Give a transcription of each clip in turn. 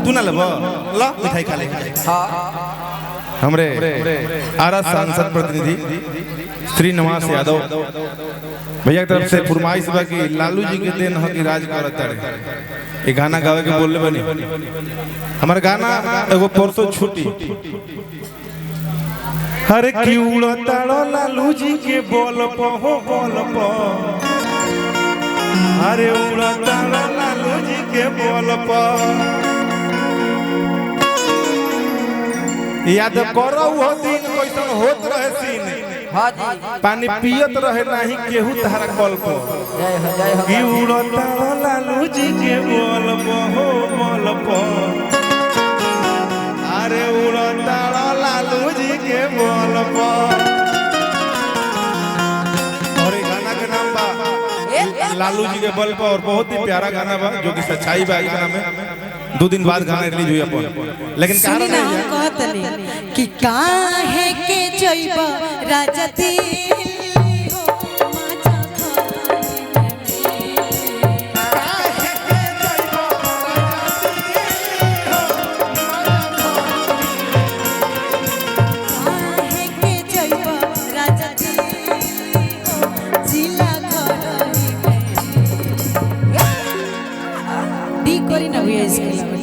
तू ना लब ला मिठाई खा ले। हमरे आरा सांसद प्रतिनिधि श्री नवास यादव भैया की तरफ से फरमाइश बा कि लालू जी के देन ह कि राज करत ये गाना गावे के बोलले बनी। हमार गाना एगो परसों छुट्टी हरे की उड़ताड़ो लालू जी के बोल प हो बोल प अरे उड़ताड़ो लालू जी के बोल प याद करो वो दिन कैसन होत रहे सीन पानी पियत रहे नाही केहू तारा कल प की उड़ताड़ो लालू जी के बोल प हो बोल प अरे उड़ताड़ो लालू जी के बोल प और ये गाना के नाम बा लालू जी के बल पर और बहुत ही प्यारा गाना बा जो कि सच्चाई बा। इस गाना में 2 दिन बाद गाना रिलीज हुई अपन लेकिन कारण नहीं है कहतनी कि काहे के जइबा राजा दिल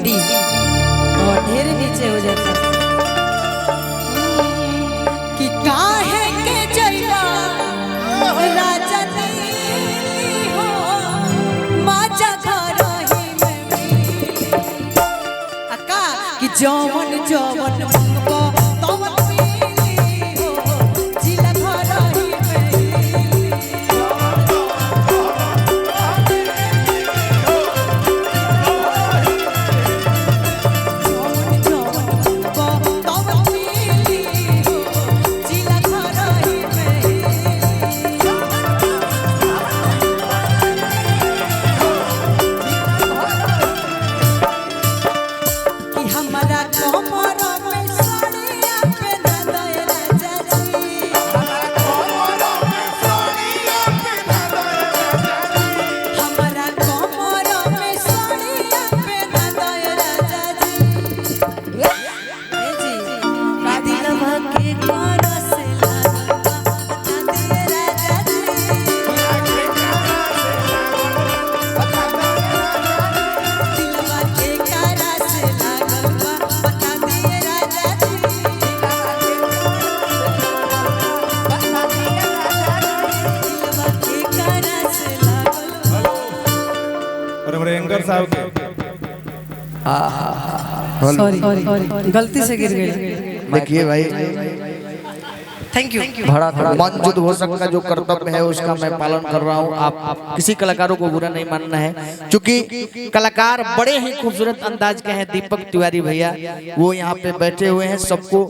डी और ढेर नीचे हो जाता कि काहे के जइबा राजा दिल हो माजा घरही में अका कि जवन जवन मंगो तवन मिली हो जिला घरही साहब सॉरी गलती से गिर गए। देखिए भाई थैंक यू मंजूद हो सकता जो कर्तव्य है उसका मैं पालन कर रहा हूँ। आप किसी कलाकारों को बुरा नहीं मानना है क्योंकि कलाकार बड़े ही खूबसूरत अंदाज के हैं। दीपक तिवारी भैया वो यहाँ पे बैठे हुए हैं। सबको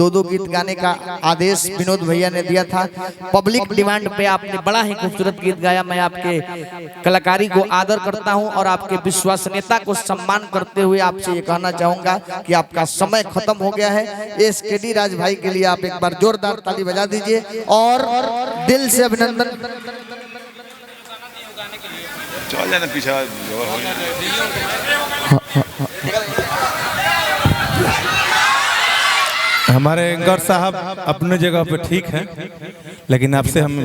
2-2 गीत गाने का आदेश विनोद भैया ने दिया था। पब्लिक डिमांड पे आपने बड़ा ही खूबसूरत गीत गाया। मैं आपके कलाकारी को आदर करता हूँ और आपके विश्वसनीयता को सम्मान करते हुए आपसे ये कहना चाहूंगा कि आपका समय खत्म हो गया है। एसकेडी राज भाई के लिए आप एक बार जोरदार ताली बजा दीजिए और दिल से अभिनंदन। चल जाना पीछे हमारे एंकर साहब अपने जगह पे ठीक हैं लेकिन आपसे हम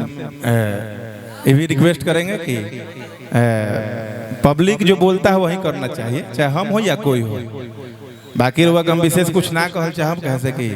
ये भी रिक्वेस्ट करेंगे कि पब्लिक जो बोलता है वही करना चाहिए चाहे हम हो या कोई हो। बाकी लोग हम विशेष कुछ ना कहल चाहब कैसे कि